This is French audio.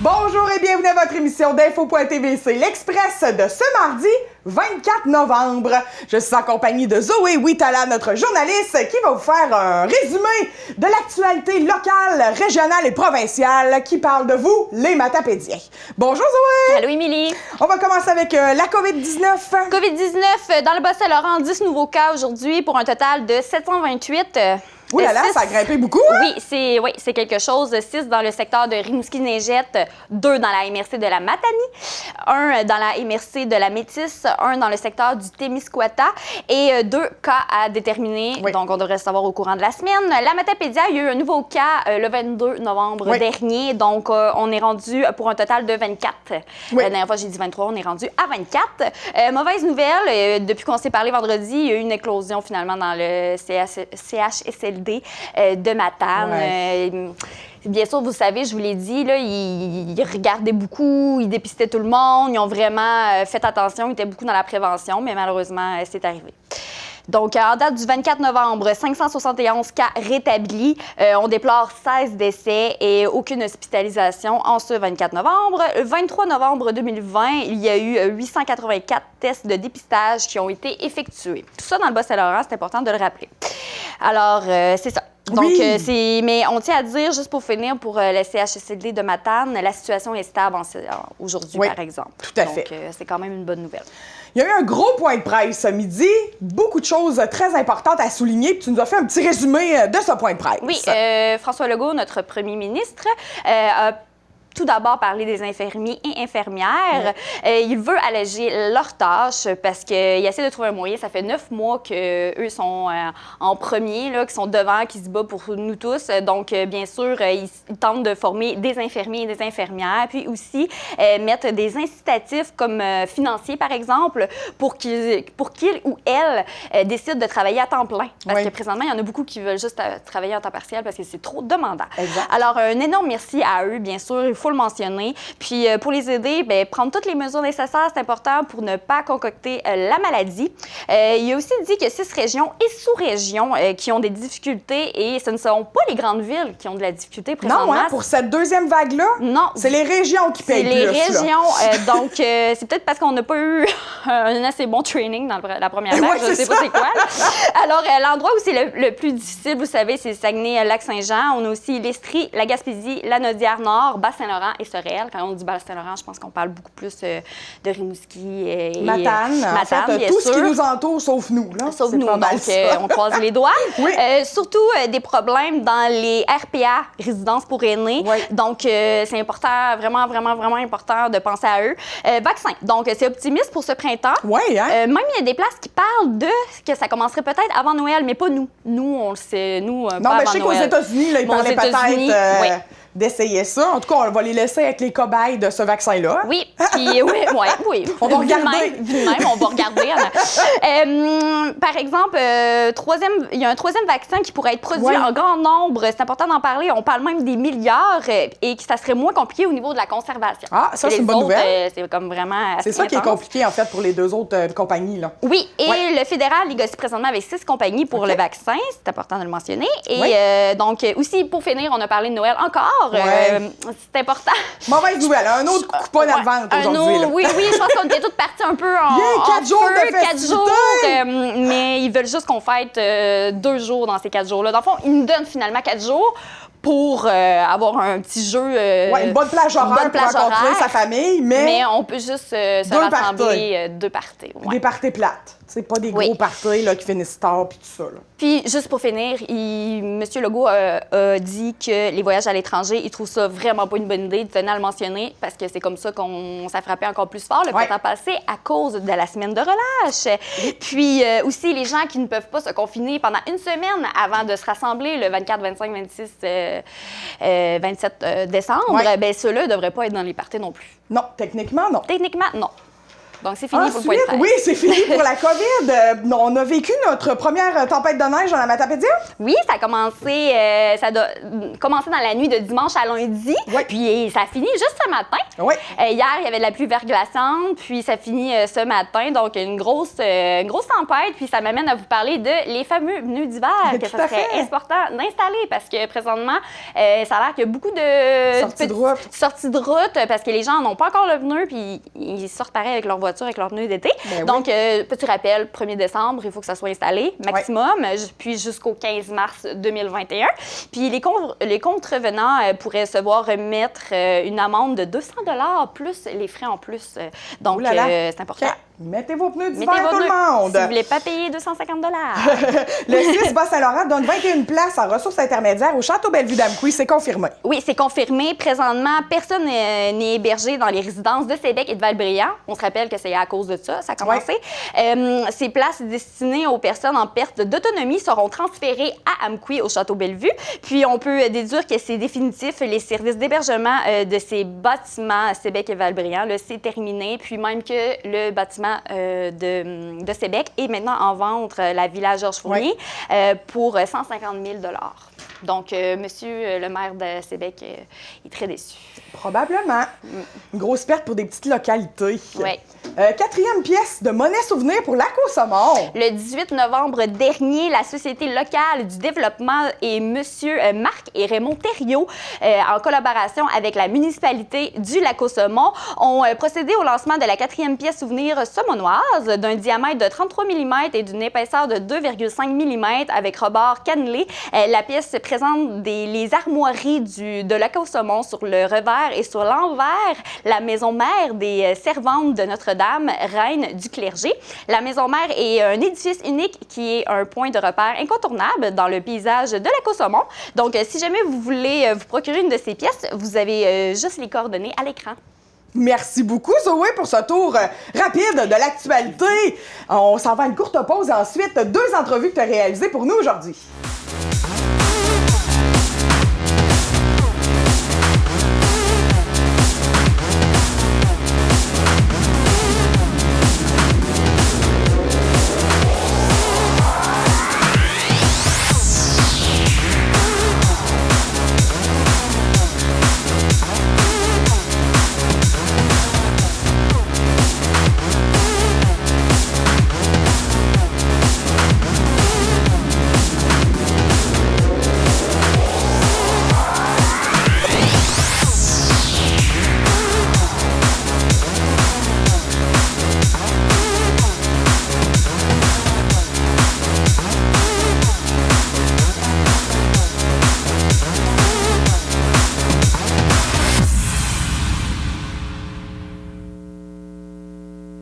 Bonjour et bienvenue à votre émission d'Info.tv. C'est l'Express de ce mardi 24 novembre. Je suis en compagnie de Zoé Huitala, notre journaliste, qui va vous faire un résumé de l'actualité locale, régionale et provinciale qui parle de vous, les Matapédiens. Bonjour Zoé! Allô Émilie! On va commencer avec la COVID-19. COVID-19, dans le Bas-Saint-Laurent, 10 nouveaux cas aujourd'hui pour un total de 728. Ouh là là, ça a grimpé beaucoup, hein? Oui, c'est quelque chose. 6 dans le secteur de Rimouski-Neigette, 2 dans la MRC de la Matanie, 1 dans la MRC de la Métis, 1 dans le secteur du Témiscouata et 2 cas à déterminer. Oui. Donc, on devrait le savoir au courant de la semaine. La Matapédia, il y a eu un nouveau cas le 22 novembre dernier. Donc, on est rendu pour un total de 24. Oui. La dernière fois, j'ai dit 23, on est rendu à 24. Mauvaise nouvelle, depuis qu'on s'est parlé vendredi, il y a eu une éclosion finalement dans le CHSLD de Matane. Ouais. Bien sûr, vous savez, je vous l'ai dit, là, ils regardaient beaucoup, ils dépistaient tout le monde, ils ont vraiment fait attention, ils étaient beaucoup dans la prévention, mais malheureusement, c'est arrivé. Donc, en date du 24 novembre, 571 cas rétablis. On déplore 16 décès et aucune hospitalisation en ce 24 novembre. Le 23 novembre 2020, il y a eu 884 tests de dépistage qui ont été effectués. Tout ça dans le Bas-Saint-Laurent, c'est important de le rappeler. Alors, c'est ça. Donc, oui. Mais on tient à dire, juste pour finir, pour le CHSLD de Matane, la situation est stable aujourd'hui, par exemple. Tout à fait. Donc, c'est quand même une bonne nouvelle. Il y a eu un gros point de presse ce midi, beaucoup de choses très importantes à souligner, puis tu nous as fait un petit résumé de ce point de presse. Oui, François Legault, notre premier ministre, a tout d'abord parler des infirmiers et infirmières. Il veut alléger leurs tâches parce qu'il essaie de trouver un moyen. Ça fait 9 mois qu'eux sont en premier, là, qui sont devant, qui se battent pour nous tous. Donc, bien sûr, ils tentent de former des infirmiers et des infirmières, puis aussi mettre des incitatifs comme financiers, par exemple, pour qu'ils ou elles décident de travailler à temps plein. Parce que présentement, il y en a beaucoup qui veulent juste travailler en temps partiel parce que c'est trop demandant. Exact. Alors, un énorme merci à eux, bien sûr. Il faut le mentionner. Puis, pour les aider, bien, prendre toutes les mesures nécessaires, c'est important pour ne pas concocter la maladie. Il a aussi dit que 6 régions et sous-régions qui ont des difficultés et ce ne sont pas les grandes villes qui ont de la difficulté présentement. Non, hein, pour cette deuxième vague-là, non. C'est les régions qui payent plus. C'est les régions. Donc, c'est peut-être parce qu'on n'a pas eu un assez bon training dans la première vague. Je ne sais pas c'est quoi. Alors, l'endroit où c'est le plus difficile, vous savez, c'est Saguenay-Lac-Saint-Jean. On a aussi l'Estrie, la Gaspésie, la Naudière-Nord, Bas-Saint-Laurent et Sorel. Quand on dit Bas-Saint-Laurent, je pense qu'on parle beaucoup plus de Rimouski et Matane. En fait, bien tout sûr. Ce qui nous entoure, sauf nous. Là. Sauf nous, donc on croise les doigts. Oui. Surtout des problèmes dans les RPA, résidences pour aînés. Oui. Donc, c'est important, vraiment, vraiment, vraiment important de penser à eux. Vaccin. Donc, c'est optimiste pour ce printemps. Oui, hein? Même il y a des places qui parlent de que ça commencerait peut-être avant Noël, mais pas nous. Nous, on le sait. Nous, non, pas mais avant je sais Noël. qu'aux États-unis, là, ils parlaient peut-être d'essayer ça. En tout cas, on va les laisser être les cobayes de ce vaccin-là. Oui, puis oui. On va regarder. Même, on va regarder. Par exemple, il y a un troisième vaccin qui pourrait être produit en grand nombre. C'est important d'en parler. On parle même des milliards et que ça serait moins compliqué au niveau de la conservation. Ah, ça, c'est une bonne nouvelle. C'est comme vraiment c'est ça qui est compliqué, en fait, pour les 2 autres compagnies, là. Oui, et le fédéral négocie présentement avec 6 compagnies pour le vaccin. C'est important de le mentionner. Et donc, aussi, pour finir, on a parlé de Noël encore. C'est important. Mauvaise nouvelle. Un autre coupon à vente aujourd'hui. Oui, je pense qu'on était toutes parties un peu en 4 jours de 4 jours. Mais ils veulent juste qu'on fête 2 jours dans ces 4 jours-là. Dans le fond, ils nous donnent finalement 4 jours pour avoir un petit jeu. Une bonne plage horaire pour rencontrer sa famille, mais on peut juste se rassembler 2 parties. Des parties plates. C'est pas des gros parties là, qui finissent tard puis tout ça. Là. Puis, juste pour finir, M. Legault a dit que les voyages à l'étranger, il trouve ça vraiment pas une bonne idée. Il tenait à le mentionner parce que c'est comme ça qu'on s'est frappé encore plus fort le printemps passé à cause de la semaine de relâche. Puis, aussi, les gens qui ne peuvent pas se confiner pendant une semaine avant de se rassembler le 24, 25, 26, 27 décembre, bien, ceux-là ne devraient pas être dans les parties non plus. Non, techniquement, non. Techniquement, non. Donc, c'est fini pour le point de presse. Oui, c'est fini pour la COVID. On a vécu notre première tempête de neige dans la Matapédia. Oui, ça a commencé, dans la nuit de dimanche à lundi. Oui. Puis ça a fini juste ce matin. Oui. Hier, il y avait de la pluie verglaçante, puis ça finit ce matin. Donc, une grosse tempête. Puis ça m'amène à vous parler de les fameux pneus d'hiver que ça serait important d'installer parce que présentement, ça a l'air qu'il y a beaucoup de sorties de route parce que les gens n'ont pas encore le pneu puis ils sortent pareil avec leur voiture, avec leur pneu d'été. Ben donc, petit rappel, 1er décembre, il faut que ça soit installé maximum, puis jusqu'au 15 mars 2021. Puis les contrevenants pourraient se voir remettre une amende de 200 $ plus les frais en plus. Donc, c'est important. Okay. Mettez vos pneus d'hiver, tout le monde! Si vous ne voulez pas payer 250 $. Le 6 Bas-Saint-Laurent donne 21 places en ressources intermédiaires au Château Bellevue-d'Amqui. C'est confirmé. Oui, c'est confirmé. Présentement, personne n'est hébergé dans les résidences de Sébec et de Val-Bréand. On se rappelle que c'est à cause de ça a commencé. Ces places destinées aux personnes en perte d'autonomie seront transférées à Amqui au Château Bellevue. Puis, on peut déduire que c'est définitif. Les services d'hébergement de ces bâtiments Sébec et Val-Bréand, c'est terminé. Puis, même que le bâtiment de Sébec est maintenant en vente, la Villa Georges Fournier, pour 150 000 $. Donc, monsieur le maire de Sébec est très déçu. Probablement. Une grosse perte pour des petites localités. Oui. 4e pièce de monnaie souvenir pour Lac au Saumon. Le 18 novembre dernier, la Société locale du développement et monsieur Marc et Raymond Thériault, en collaboration avec la municipalité du Lac au Saumon, ont procédé au lancement de la 4e pièce souvenir saumonoise d'un diamètre de 33 mm et d'une épaisseur de 2,5 mm avec rebord cannelé. La pièce présente les armoiries de Lac au Saumon sur le revers et sur l'envers, la maison mère des servantes de Notre-Dame, reine du clergé. La maison mère est un édifice unique qui est un point de repère incontournable dans le paysage de Lac au Saumon. Donc, si jamais vous voulez vous procurer une de ces pièces, vous avez juste les coordonnées à l'écran. Merci beaucoup, Zoé, pour ce tour rapide de l'actualité. On s'en va à une courte pause et ensuite 2 entrevues que tu as réalisées pour nous aujourd'hui.